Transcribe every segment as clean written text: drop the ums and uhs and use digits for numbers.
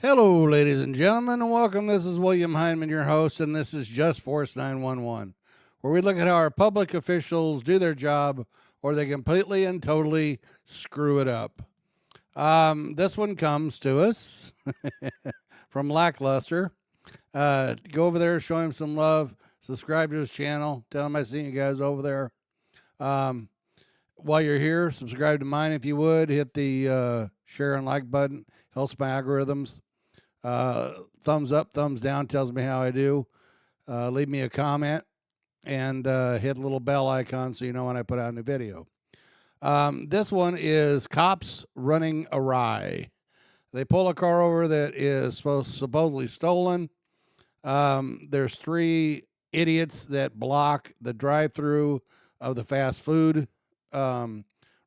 Hello, ladies and gentlemen, and welcome. This is William Heineman, your host, and this is Just Force 911, where we look at how our public officials do their job or they completely and totally screw it up. This one comes to us from Lackluster. Go over there, show him some love, subscribe to his channel, tell him I seen you guys over there. While you're here, subscribe to mine if you would. Hit the share and like button, helps my algorithms. Thumbs up, thumbs down tells me how I do. Leave me a comment and hit a little bell icon so you know when I put out a new video. This one is cops running awry. They pull a car over that is supposedly stolen. There's three idiots that block the drive-through of the fast food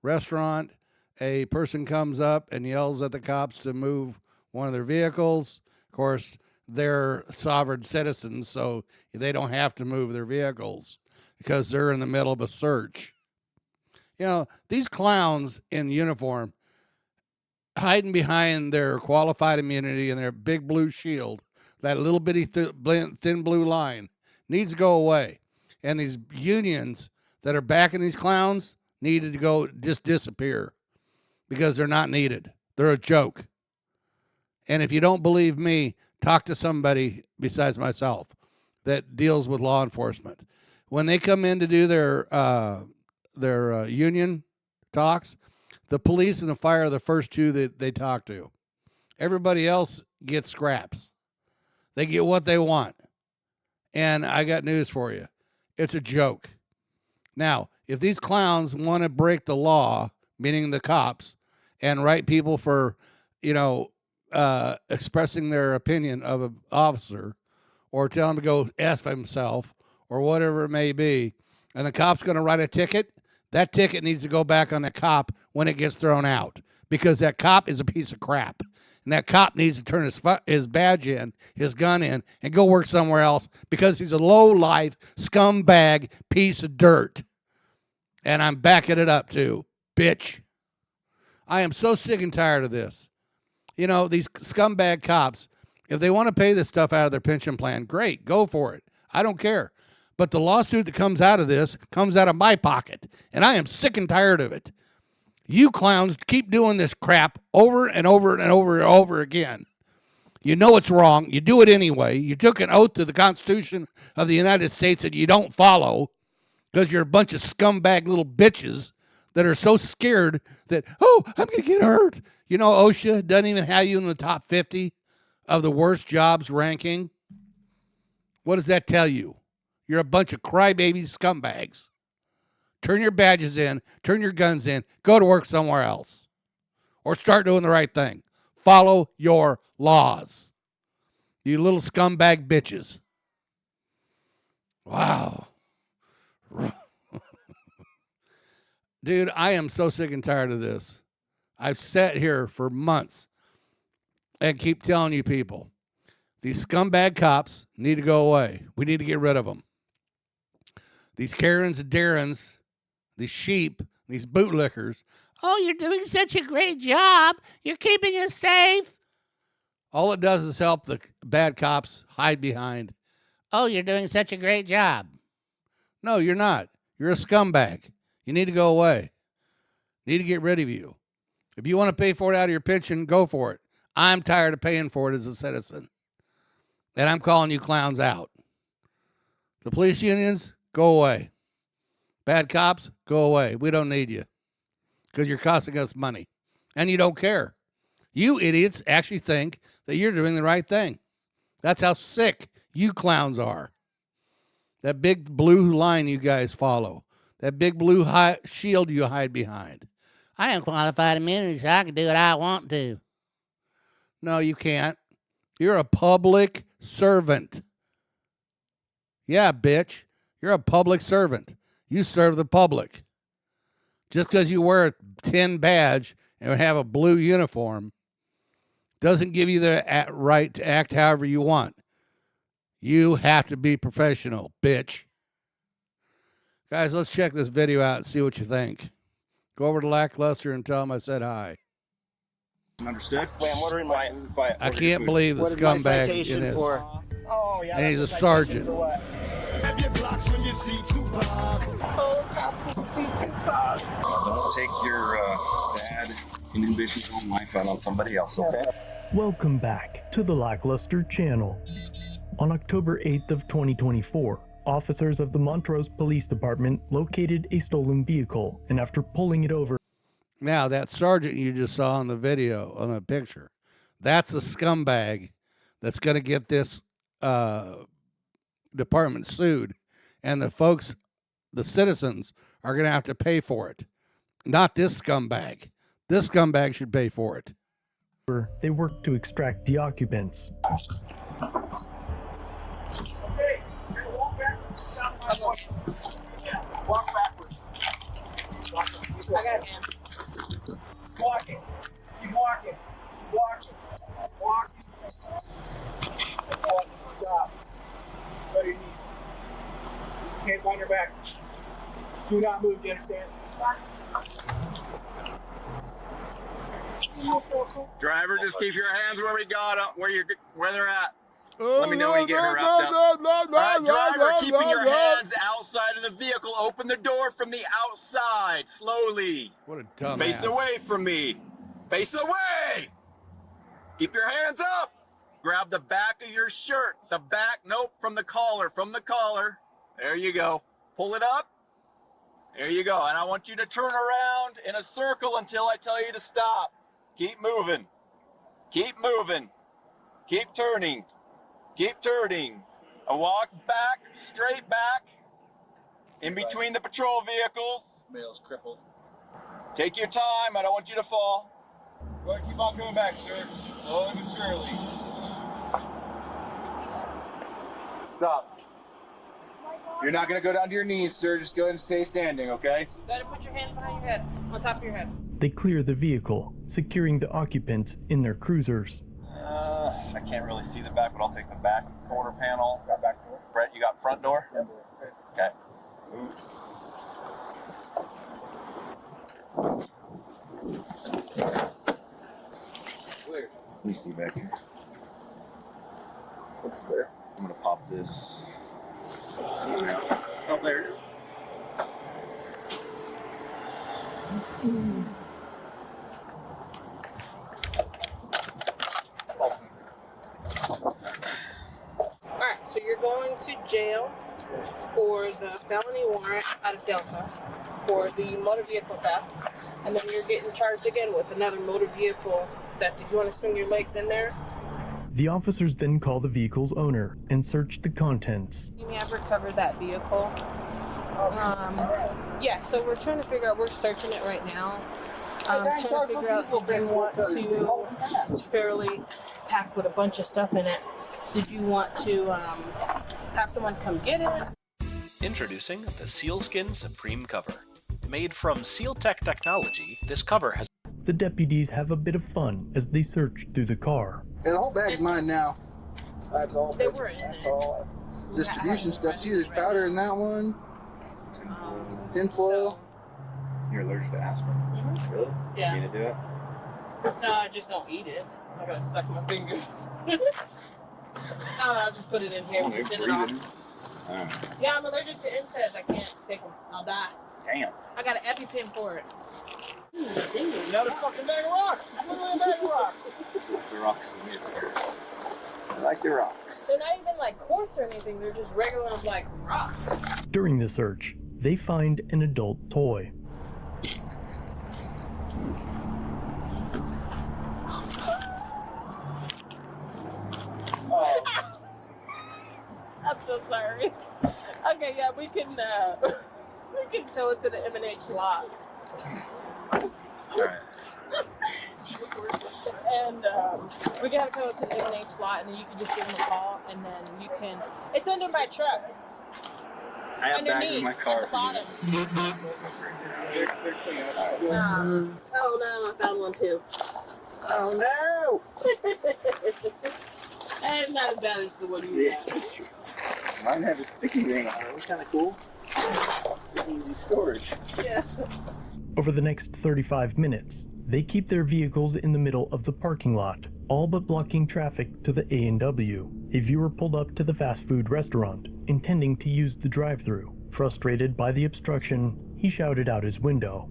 restaurant. A person comes up and yells at the cops to move one of their vehicles. Of course, they're sovereign citizens, so they don't have to move their vehicles because they're in the middle of a search. You know, these clowns in uniform hiding behind their qualified immunity and their big blue shield, that little bitty thin blue line, needs to go away. And these unions that are backing these clowns needed to go just disappear because they're not needed. They're a joke. And if you don't believe me, talk to somebody besides myself that deals with law enforcement. When they come in to do their union talks, the police and the fire are the first two that they talk to. Everybody else gets scraps. They get what they want. And I got news for you. It's a joke. Now, if these clowns want to break the law, meaning the cops, and write people for, expressing their opinion of an officer, or tell him to go F himself, or whatever it may be, and the cop's going to write a ticket, that ticket needs to go back on the cop when it gets thrown out, because that cop is a piece of crap. And that cop needs to turn his badge in, his gun in, and go work somewhere else because he's a low-life, scumbag piece of dirt. And I'm backing it up, too, bitch. I am so sick and tired of this. You know, these scumbag cops, if they want to pay this stuff out of their pension plan, great, go for it. I don't care. But the lawsuit that comes out of this comes out of my pocket, and I am sick and tired of it. You clowns keep doing this crap over and over and over and over again. You know it's wrong. You do it anyway. You took an oath to the Constitution of the United States that you don't follow because you're a bunch of scumbag little bitches that are so scared that, oh, I'm going to get hurt. You know, OSHA doesn't even have you in the top 50 of the worst jobs ranking. What does that tell you? You're a bunch of crybaby scumbags. Turn your badges in, turn your guns in, go to work somewhere else. Or start doing the right thing. Follow your laws. You little scumbag bitches. Wow. Dude, I am so sick and tired of this. I've sat here for months and keep telling you people, these scumbag cops need to go away. We need to get rid of them. These Karens and Darrens, these sheep, these bootlickers, oh, you're doing such a great job. You're keeping us safe. All it does is help the bad cops hide behind, oh, you're doing such a great job. No, you're not. You're a scumbag. You need to go away. Need to get rid of you. If you want to pay for it out of your pension, go for it. I'm tired of paying for it as a citizen. And I'm calling you clowns out. The police unions, go away. Bad cops, go away. We don't need you because you're costing us money. And you don't care. You idiots actually think that you're doing the right thing. That's how sick you clowns are. That big blue line you guys follow. That big blue shield you hide behind. I am qualified immunity, so I can do what I want to. No, you can't. You're a public servant. Yeah, bitch. You're a public servant. You serve the public. Just because you wear a tin badge and have a blue uniform doesn't give you the right to act however you want. You have to be professional, bitch. Guys, let's check this video out and see what you think. Go over to Lackluster and tell them I said hi. Understood? Wait, I'm ordering my food. Quiet. I can't believe the What is my scumbag citation in this. for? Oh, yeah. And he's a that's sergeant. citation for what? Don't take your sad inhibitions on life out on somebody else, okay? Welcome back to the Lackluster channel. On October 8th of 2024, officers of the Montrose Police Department located a stolen vehicle, and after pulling it over... Now, that sergeant you just saw on the video, on the picture, that's a scumbag that's going to get this department sued. And the folks, the citizens, are going to have to pay for it. Not this scumbag. This scumbag should pay for it. They worked to extract the occupants. Walk backwards. I got him. Walking. Keep walking. Walking. Walking. Stop. Put your knees. Can't on your back. Do not move, you understand? Driver, just keep your hands where we got them, where they're at. Let me know when you get her wrapped up. All right, driver, keeping your hands outside of the vehicle. Open the door from the outside, slowly. What a dumb Face ass. away from me. Face away. Keep your hands up. Grab the back of your shirt. The back, nope, from the collar, There you go. Pull it up. There you go. And I want you to turn around in a circle until I tell you to stop. Keep moving. Keep moving. Keep turning. Keep turning. A walk back, straight back, in between the patrol vehicles. Male's crippled. Take your time. I don't want you to fall. Go ahead, keep on coming back, sir. Slowly but surely. Stop. You're not going to go down to your knees, sir. Just go ahead and stay standing, okay? You gotta put your hands behind your head, on top of your head. They clear the vehicle, securing the occupants in their cruisers. I can't really see the back, but I'll take the back quarter panel. Got back door? Brett, you got front door? Yeah. Okay. Move. Clear. Let me see back here. Looks clear. I'm gonna pop this. Oh, there it is. Alright, so you're going to jail for the felony warrant out of Delta for the motor vehicle theft, and then you're getting charged again with another motor vehicle theft. If you want to swing your legs in there. The officers then call the vehicle's owner and search the contents. You may have recovered that vehicle. Yeah, so we're trying to figure out, we're searching it right now. Trying to figure out, did you want to, it's fairly packed with a bunch of stuff in it. Did you want to have someone come get it? Introducing the Sealskin Supreme Cover. Made from SealTech technology, this cover has... The deputies have a bit of fun as they search through the car. Yeah, the whole bag's mine now. That's all. They were in That's it. all. Distribution stuff too. There's powder in that one. Tinfoil. You're allergic to aspirin. Really? Yeah. You need to do it? No, I just don't eat it. I gotta suck my fingers. I don't know, I'll just put it in here and send it off. Yeah, I'm allergic to NSAIDs. I can't take them. I'll die. Damn. I got an EpiPen for it. Another fucking bag of rocks. It's literally a bag of rocks. That's the rocks in it. I like the rocks. They're not even like quartz or anything. They're just regular like rocks. During the search, they find an adult toy. I'm so sorry. Okay, yeah, we can tow it to the M&H lot. Alright. And we can have it towed to the M&H lot, and then you can just give them a call, and then you can. It's under my truck. I have bags Underneath, in my car. at the bottom. Oh no, I found one too. Oh no! And not as bad as the one you had. Mine had a sticky ring on it. It was kind of cool. It's an easy storage. Yeah. Over the next 35 minutes, They keep their vehicles in the middle of the parking lot, all but blocking traffic to the A&W. A viewer pulled up to the fast food restaurant, intending to use the drive-thru. Frustrated by the obstruction, he shouted out his window.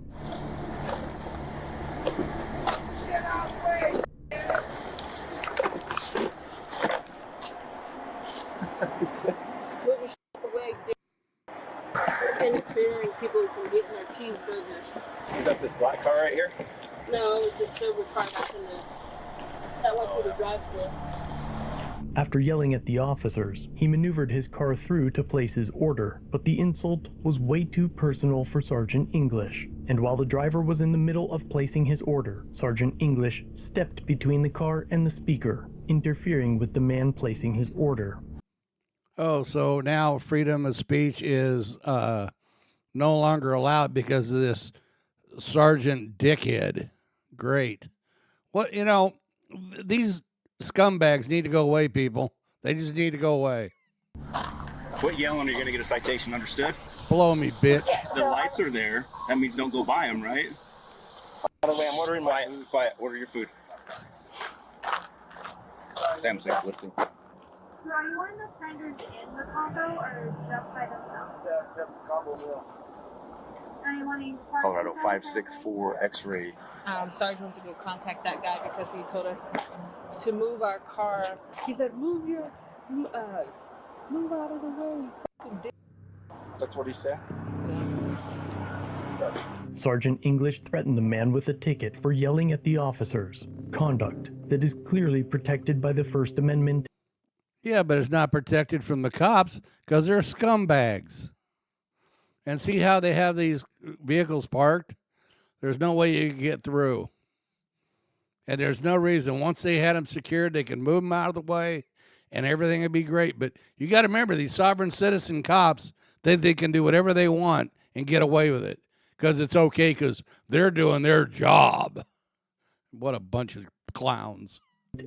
Moving away, interfering people from getting their cheeseburgers. Is that this black car right here? No, it was a silver car that went through the drive-thru. After yelling at the officers, he maneuvered his car through to place his order, but the insult was way too personal for Sergeant English. And while the driver was in the middle of placing his order, Sergeant English stepped between the car and the speaker, interfering with the man placing his order. Oh, so now freedom of speech is no longer allowed because of this Sergeant Dickhead. Great. What, you know, these scumbags need to go away, people. They just need to go away. Quit yelling or you're going to get a citation, understood? Blow me, bitch. The lights are there. That means don't go by them, right? By the way, I'm ordering my food. Quiet. Order your food. Samsung's listing. So are you wanting the strangers in the combo or just by themselves? The combo meal. Are you wanting Colorado 564 X-ray. Sergeant went to go contact that guy because he told us to move our car. He said, move out of the way, you fucking dick. That's what he said? Sergeant English threatened the man with a ticket for yelling at the officers, conduct that is clearly protected by the First Amendment. Yeah, but it's not protected from the cops because they're scumbags. And see how they have these vehicles parked? There's no way you can get through. And there's no reason. Once they had them secured, they can move them out of the way and everything would be great. But you got to remember, these sovereign citizen cops, they can do whatever they want and get away with it because it's okay because they're doing their job. What a bunch of clowns.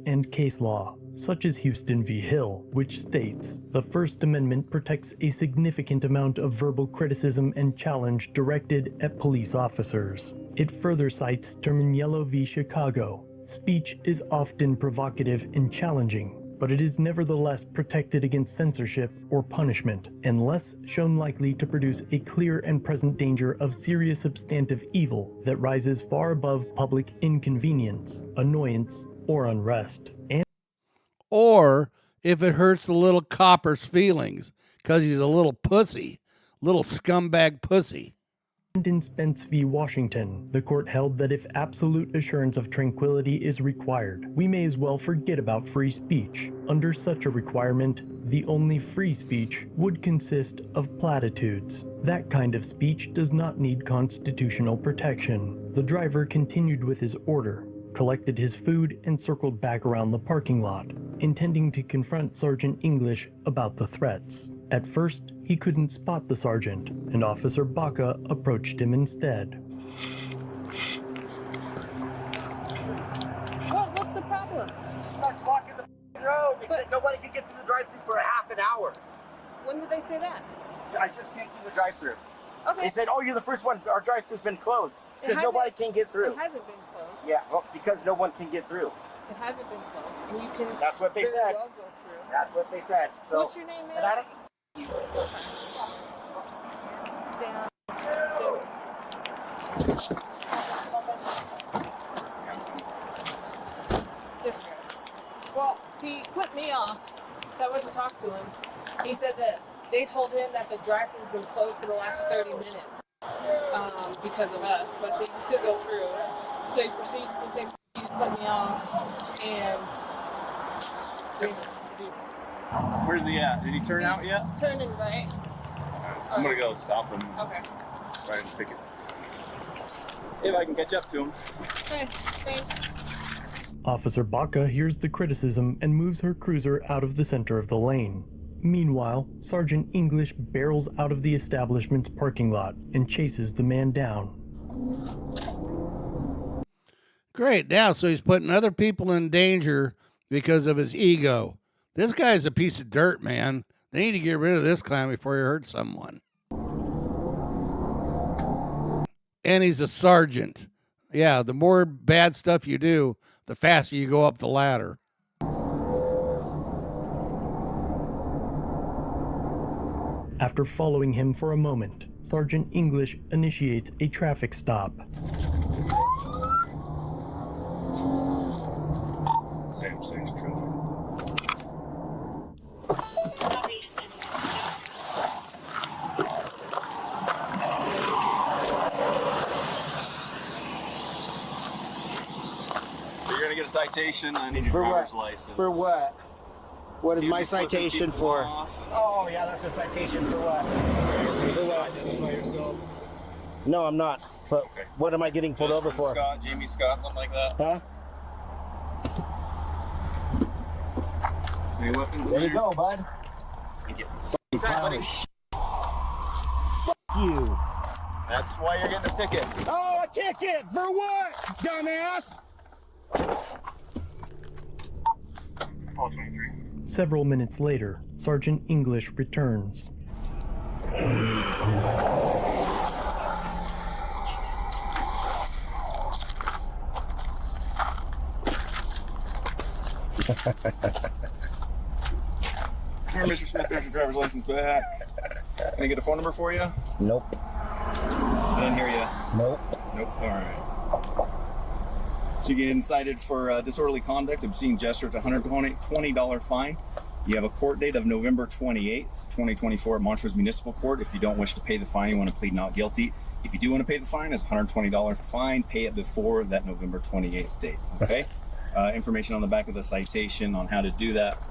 And case law, such as Houston v. Hill, which states the First Amendment protects a significant amount of verbal criticism and challenge directed at police officers. It further cites Terminiello v. Chicago. Speech is often provocative and challenging, but it is nevertheless protected against censorship or punishment, unless shown likely to produce a clear and present danger of serious substantive evil that rises far above public inconvenience, annoyance, or unrest. Or if it hurts the little copper's feelings because he's a little pussy, little scumbag pussy. And in Spence v. Washington, the court held that if absolute assurance of tranquility is required, we may as well forget about free speech. Under such a requirement, the only free speech would consist of platitudes. That kind of speech does not need constitutional protection. The driver continued with his order, collected his food, and circled back around the parking lot, intending to confront Sergeant English about the threats. At first, he couldn't spot the sergeant, and Officer Baca approached him instead. What's the problem? Guys blocking the road. They said nobody can get to the drive-thru for a half an hour. When did they say that? I just can't do the drive-thru. Okay. They said, "Oh, you're the first one. Our drive-thru's been closed because hasn't- nobody can get through." It hasn't been closed. Yeah, well, because no one can get through. It hasn't been closed. And you can That's what they very said. well go through. That's what they said. So, What's your name, man? and I don't. Down. This guy. Well, he put me off, so I went to talk to him. He said that they told him that the drive-thru's been closed for the last 30 minutes because of us, but so you can still go through. So he proceeds to say, "You put me off," and Where's he at? Did he turn out yet? turning right. I'm going to go stop him. Okay. Write him a ticket. If I can catch up to him. Okay, thanks. Officer Baca hears the criticism and moves her cruiser out of the center of the lane. Meanwhile, Sergeant English barrels out of the establishment's parking lot and chases the man down. Great. Now, so he's putting other people in danger because of his ego. This guy's a piece of dirt, man. They need to get rid of this clown before he hurts someone. And he's a sergeant. Yeah, the more bad stuff you do, the faster you go up the ladder. After following him for a moment, Sergeant English initiates a traffic stop. Same sex traffic. You're gonna get a citation. I need your For driver's what? license. For what? What is You my flipping citation people for? off. Oh yeah, that's a citation for what? For what? Identify yourself. No, I'm not. But Okay. what am I getting pulled over Justin for? Scott, Jamie Scott, something like that. Huh? Any weapons in There there? you go, bud. Thank you. You Time, pile buddy. of shit. Fuck you. That's why you're getting a ticket. Oh, a ticket for what, dumbass? Several minutes later, Sergeant English returns. Here, Mr. Smith, there's your driver's license back. Can I get a phone number for you? Nope. I didn't hear you. Nope. Nope. All right. So you get cited for disorderly conduct, obscene gesture. It's a $120 fine. You have a court date of November 28th, 2024 at Montrose Municipal Court. If you don't wish to pay the fine, you want to plead not guilty. If you do want to pay the fine, it's a $120 fine. Pay it before that November 28th date. Okay? Information on the back of the citation on how to do that.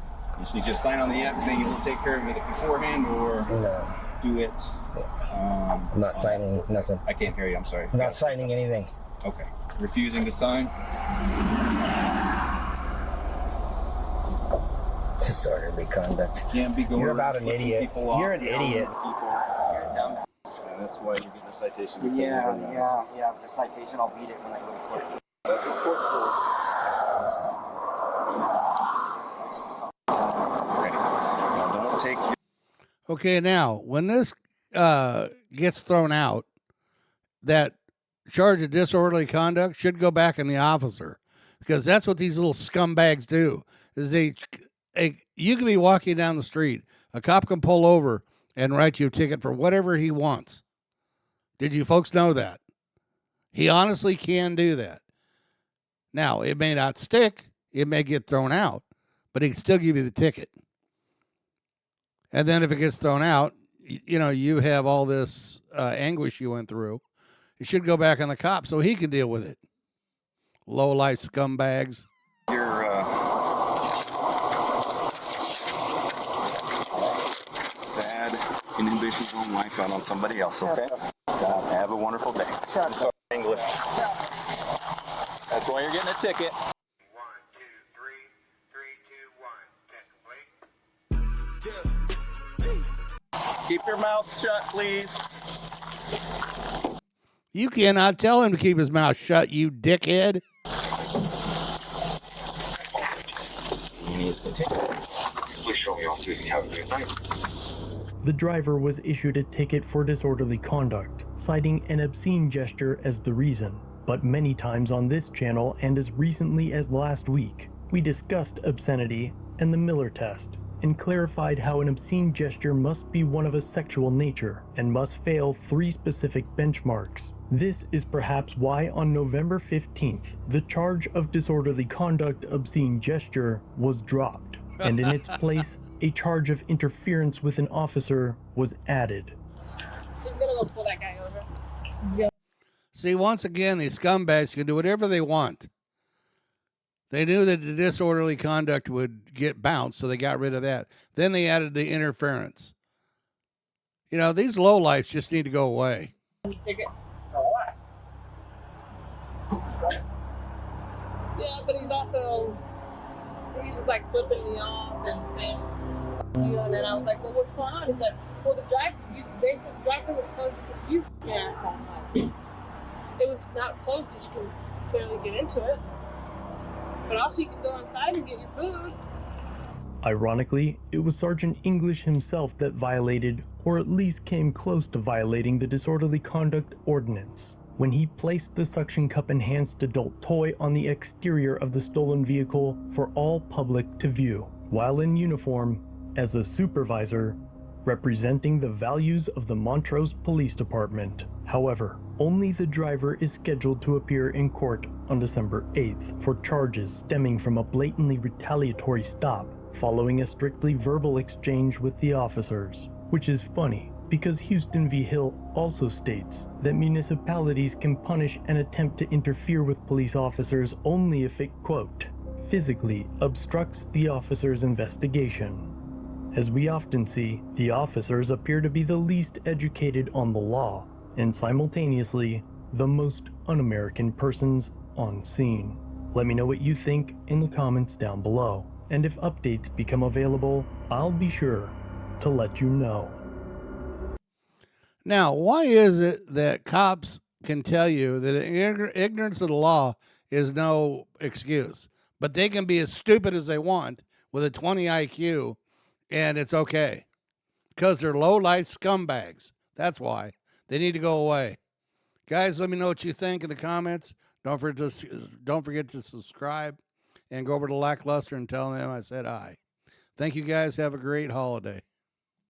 You just sign on the app saying you will take care of it beforehand, or No. do it. I'm not signing nothing. I can't hear you. I'm sorry. I'm not signing anything. Okay. Refusing to sign. Disorderly conduct. Can't be going. You're about an flipping idiot. people off, You're an yelling idiot. at people. You're a dumbass. And that's why you're getting a citation. Yeah. If it's a citation, I'll beat it when I go to court. That's what court's for. Okay. Now don't take your Okay, now when this gets thrown out, that charge of disorderly conduct should go back on the officer, because that's what these little scumbags do. Is you can be walking down the street, a cop can pull over and write you a ticket for whatever he wants. Did you folks know that? He honestly can do that. Now, it may not stick, it may get thrown out, but he can still give you the ticket. And then if it gets thrown out, you have all this anguish you went through. It should go back on the cop so he can deal with it. Low-life scumbags. sad inhibitions on life out on somebody else, okay? Have a wonderful day. Sorry, English. That's why you're getting a ticket. 1, 2, 3, 3, 2, 1. Keep your mouth shut, please. You cannot tell him to keep his mouth shut, you dickhead. Please show me off, have a good night. The driver was issued a ticket for disorderly conduct, citing an obscene gesture as the reason. But many times on this channel, and as recently as last week, we discussed obscenity and the Miller test, and clarified how an obscene gesture must be one of a sexual nature, and must fail 3 specific benchmarks. This is perhaps why on November 15th, the charge of disorderly conduct obscene gesture was dropped, and in its place, a charge of interference with an officer was added. She's gonna go pull that guy over. See, once again, these scumbags can do whatever they want. They knew that the disorderly conduct would get bounced, so they got rid of that. Then they added the interference. These lowlifes just need to go away. Ticket. Yeah, but he was like flipping me off and saying, and then I was like, well, what's going on? He's like, well, they said the drive-thru was closed because you asked that much. It was not closed because you can clearly get into it. But also you can go inside and get your food. Ironically, it was Sergeant English himself that violated, or at least came close to violating, the disorderly conduct ordinance. when he placed the suction cup enhanced adult toy on the exterior of the stolen vehicle for all public to view, while in uniform as a supervisor representing the values of the Montrose Police Department. However, only the driver is scheduled to appear in court on December 8th for charges stemming from a blatantly retaliatory stop following a strictly verbal exchange with the officers, which is funny because Houston v. Hill also states that municipalities can punish an attempt to interfere with police officers only if it, quote, physically obstructs the officer's investigation. As we often see, the officers appear to be the least educated on the law, and simultaneously, the most un-American persons on scene. Let me know what you think in the comments down below, and if updates become available, I'll be sure to let you know. Now, why is it that cops can tell you that ignorance of the law is no excuse, but they can be as stupid as they want with a 20 IQ and it's okay? Because they're low-life scumbags. That's why. They need to go away. Guys, let me know what you think in the comments. Don't forget to subscribe and go over to Lackluster and tell them I said hi. Thank you guys. Have a great holiday.